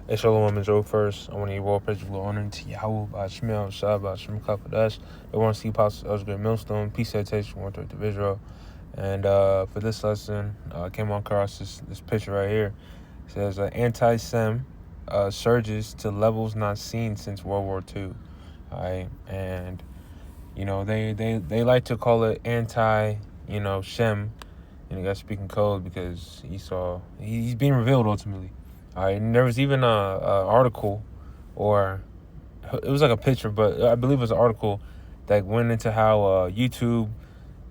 Hey, Shalom and Joe first. I want to give all praise and glory honor to Yahweh, by Shemel, Shabbat, Shem Kakadash. They want to see Apostle Elder Millstone, peace, salutation, one to Israel. And for this lesson, I came across this picture right here. It says anti-Sem surges to levels not seen since World War II. All right, and they like to call it Shem, and you got speaking code because he's being revealed ultimately. All right, and there was even a article, or it was like a picture, but I believe it was an article that went into how YouTube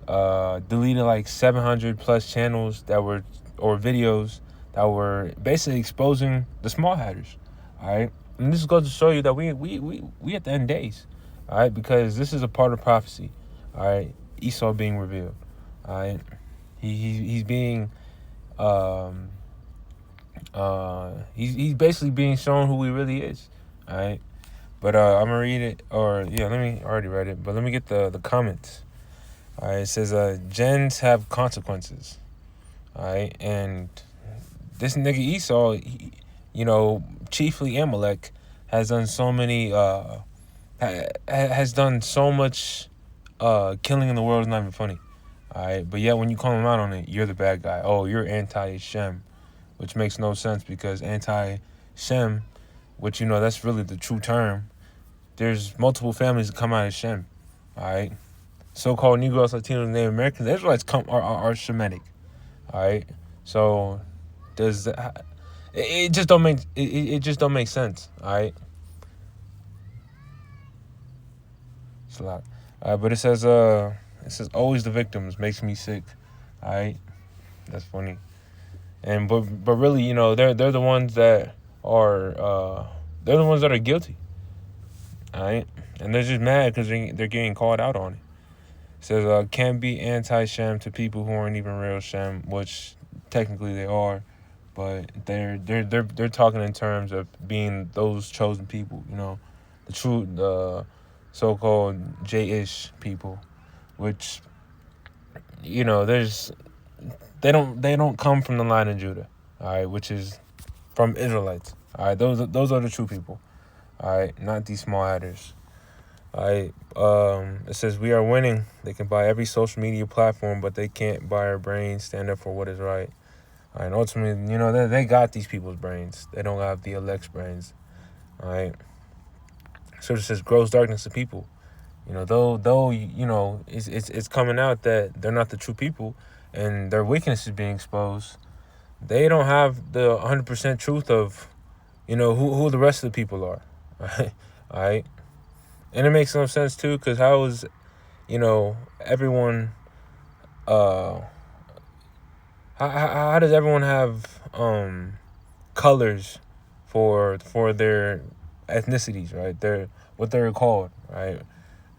deleted like 700 plus channels or videos that were basically exposing the small hatters. All right, and this goes to show you that we at the end days. All right, because this is a part of prophecy. All right, Esau being revealed. All right, he's being he's basically being shown who he really is. All right, but I'm gonna read it, I already read it, but let me get the comments. All right, it says gens have consequences. All right, and this nigga Esau, chiefly Amalek, has done so many has done so much killing in the world is not even funny. All right, but yet when you call him out on it, you're the bad guy. Oh, you're anti-Shem, which makes no sense because anti-Shem, which that's really the true term. There's multiple families that come out of Shem. All right, so-called Negroes, Latinos, Native Americans, the Israelites are Shemitic. All right, so does it just don't make it just don't make sense. All right, it's a lot. But it says always the victims makes me sick. All right, that's funny. And but really, they're the ones that are guilty. All right, and they're just mad because they're getting called out on it. It says can be anti-Shem to people who aren't even real Shem, which technically they are, but they're talking in terms of being those chosen people. The so-called J-ish people, which there's they don't come from the line of Judah, all right, which is from Israelites. All right, those are the true people. All right, not these small adders. All right, it says we are winning. They can buy every social media platform, but they can't buy our brains. Stand up for what is right. All right, and ultimately, they got these people's brains. They don't have the elect's brains. All right. So it says gross darkness of people. Though it's coming out that they're not the true people, and their weakness is being exposed. They don't have the 100% truth of, who the rest of the people are. All right. And it makes no sense too, because how is, everyone, how does everyone have colors for their ethnicities, right? What they're called, right?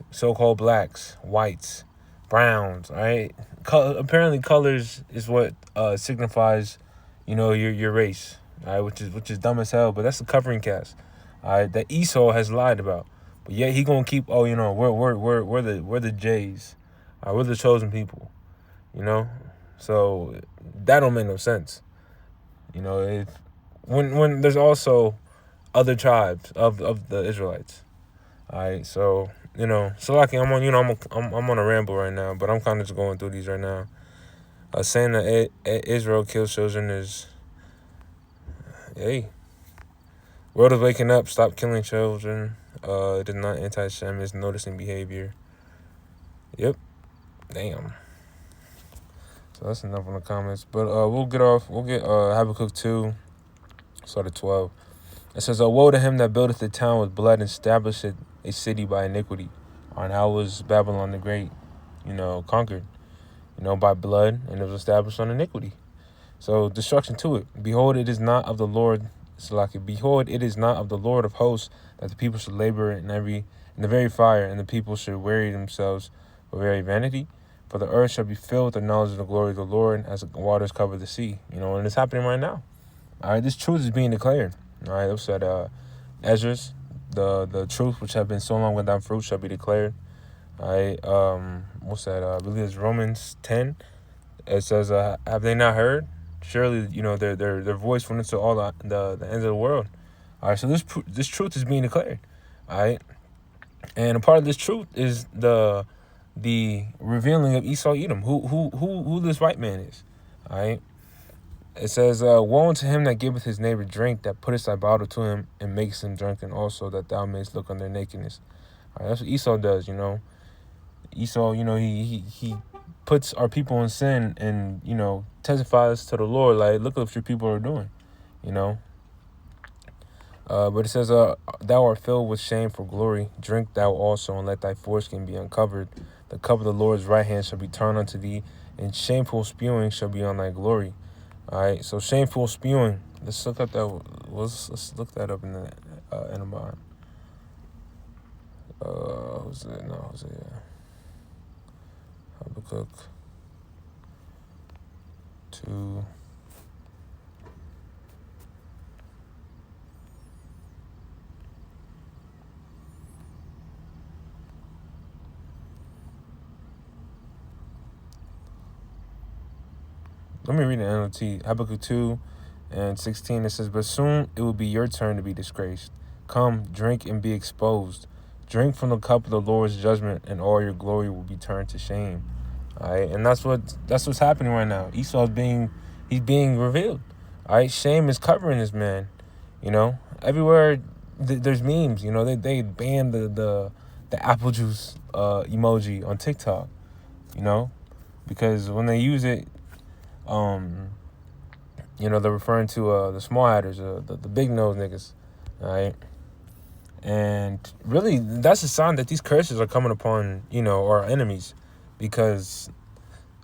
So-called blacks, whites, browns, right? Apparently, colors is what signifies, your race, right? Which is dumb as hell. But that's the covering cast, that Esau has lied about. But yet he gonna keep. Oh, we're the Jays, we're the chosen people, So that don't make no sense. If when there's also other tribes of the Israelites. All right, so Salaki, I'm on a ramble right now, but I'm kind of just going through these right now. Saying that Israel kills children is, hey, world is waking up. Stop killing children. It is not anti-Shem. It's noticing behavior. Yep, damn. So that's enough on the comments. But we'll get Habakkuk 2, start at 12. It says, woe to him that buildeth the town with blood and establisheth a city by iniquity. On how was Babylon the Great, conquered, by blood, and it was established on iniquity. So destruction to it. Behold, it is not of the Lord. Behold, it is not of the Lord of hosts that the people should labor in the very fire, and the people should weary themselves for very vanity. For the earth shall be filled with the knowledge of the glory of the Lord, as the waters cover the sea. And it's happening right now. All right, this truth is being declared. All right, it said Ezra's, the truth which have been so long without fruit shall be declared. All right, what's that? I believe it's Romans 10. It says, have they not heard? Surely, their voice went into all the ends of the world. All right, so this truth is being declared. All right, and a part of this truth is the revealing of Esau Edom, who this white man is. All right. It says, woe unto him that giveth his neighbor drink, that putteth thy bottle to him, and makes him drunken also, that thou mayest look on their nakedness. All right, that's what Esau does, Esau, he puts our people in sin and, testifies to the Lord, like, look at what your people are doing, But it says, thou art filled with shame for glory. Drink thou also, and let thy foreskin be uncovered. The cup of the Lord's right hand shall be turned unto thee, and shameful spewing shall be on thy glory. All right, so shameful spewing. Let's look up that. Let's look that up in the mind. Who's it? No, who's it? Habakkuk 2. Let me read the NLT. Habakkuk 2 and 16. It says, but soon it will be your turn to be disgraced. Come, drink and be exposed. Drink from the cup of the Lord's judgment, and all your glory will be turned to shame. All right, and that's what's happening right now. Esau's he's being revealed. All right, shame is covering this man. Everywhere there's memes. They banned the apple juice emoji on TikTok. Because when they use it, they're referring to the small hatters, the big nose niggas, all right? And really, that's a sign that these curses are coming upon, our enemies, because,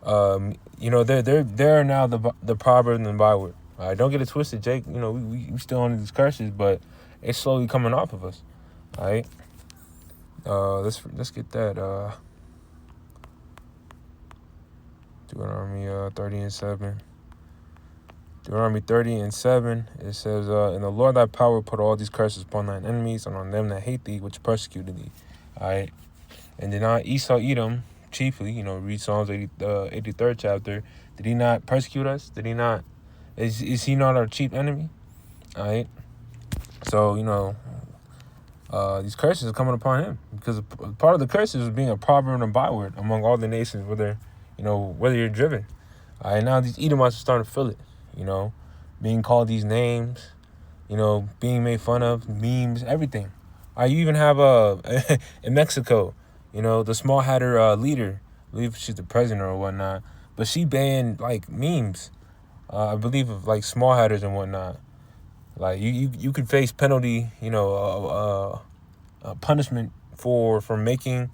they're now the proverb and the byword. All right, don't get it twisted, Jake. We still on these curses, but it's slowly coming off of us. All right. Let's get that. Deuteronomy 30:7. Deuteronomy 30:7. It says, "And the Lord thy power put all these curses upon thine enemies and on them that hate thee, which persecuted thee." All right. And did not Esau Edom chiefly, read Psalms 83rd chapter. Did he not persecute us? Did he not? Is he not our chief enemy? All right. So, these curses are coming upon him, because part of the curses is being a proverb and a byword among all the nations, whether you're driven. All right, now these Edomites are starting to feel it, being called these names, being made fun of, memes, everything. All right, you even have in Mexico, the small hatter leader, I believe she's the president or whatnot, but she banned like memes, I believe, of like small hatters and whatnot. Like you could face penalty, punishment for making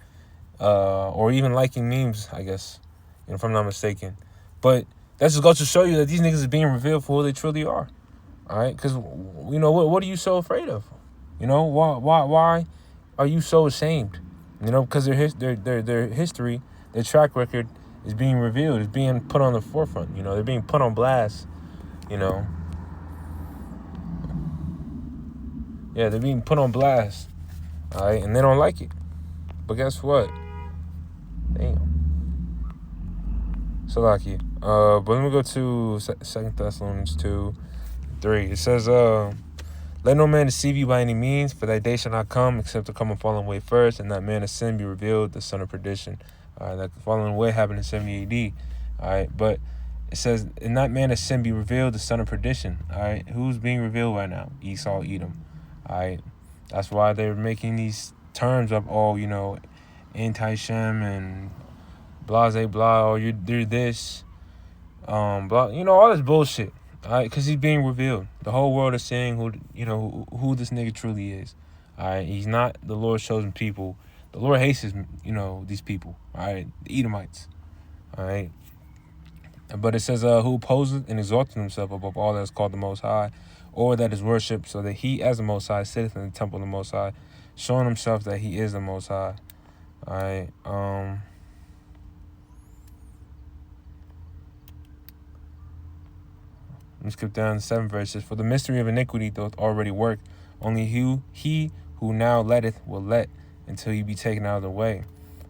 or even liking memes, I guess, if I'm not mistaken. But that just goes to show you that these niggas is being revealed for who they truly are. All right, because what are you so afraid of? Why are you so ashamed? Because their history, their track record is being revealed, is being put on the forefront. They're being put on blast. Yeah, they're being put on blast. All right, and they don't like it. But guess what? Damn. Salaki. But let me go to 2 Thessalonians 2:3. It says, let no man deceive you by any means, for that day shall not come, except to come a fallen away first, and that man of sin be revealed, the son of perdition. All right, that fallen away happened in 70 AD. All right, but it says, and that man of sin be revealed, the son of perdition. All right, who's being revealed right now? Esau, Edom. All right, that's why they're making these terms up, all, anti-Shem and blase blah, or you're this, blah, all this bullshit. All right, because he's being revealed. The whole world is seeing who this nigga truly is. All right, he's not the Lord's chosen people. The Lord hates these people. All right, the Edomites. All right, but it says, who opposes and exalts himself above all that is called the Most High, or that is worshipped, so that he as the Most High sitteth in the temple of the Most High, showing himself that he is the Most High. All right. Let me skip down to 7 verses. For the mystery of iniquity doth already work. Only he who now letteth will let, until he be taken out of the way.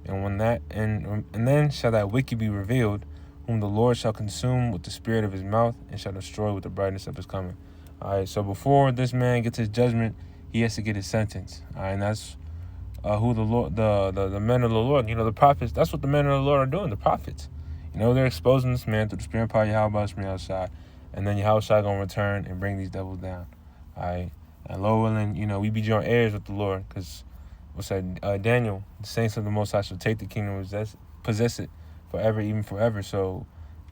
And when that and then shall that wicked be revealed, whom the Lord shall consume with the spirit of his mouth, and shall destroy with the brightness of his coming. All right, so before this man gets his judgment, he has to get his sentence. All right, and that's who the Lord, the men of the Lord, the prophets. That's what the men of the Lord are doing. The prophets, they're exposing this man through the spirit of power Yahweh from the outside, and then Yahweh gonna return and bring these devils down. All right, and Lord willing, we be joint heirs with the Lord, because what's that? Daniel, the saints of the Most High shall take the kingdom, possess it forever, even forever. So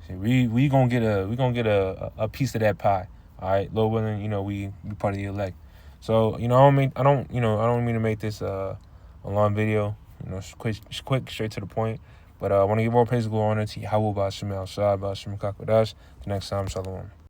we gonna get a piece of that pie. All right, Lord willing, we part of the elect. So I don't mean to make this a long video. Quick, straight to the point. But I want to give more praise and glory honor to Yahweh Ba'Shem El Shai Ba'Shem Kakodash. The next time, Shalom.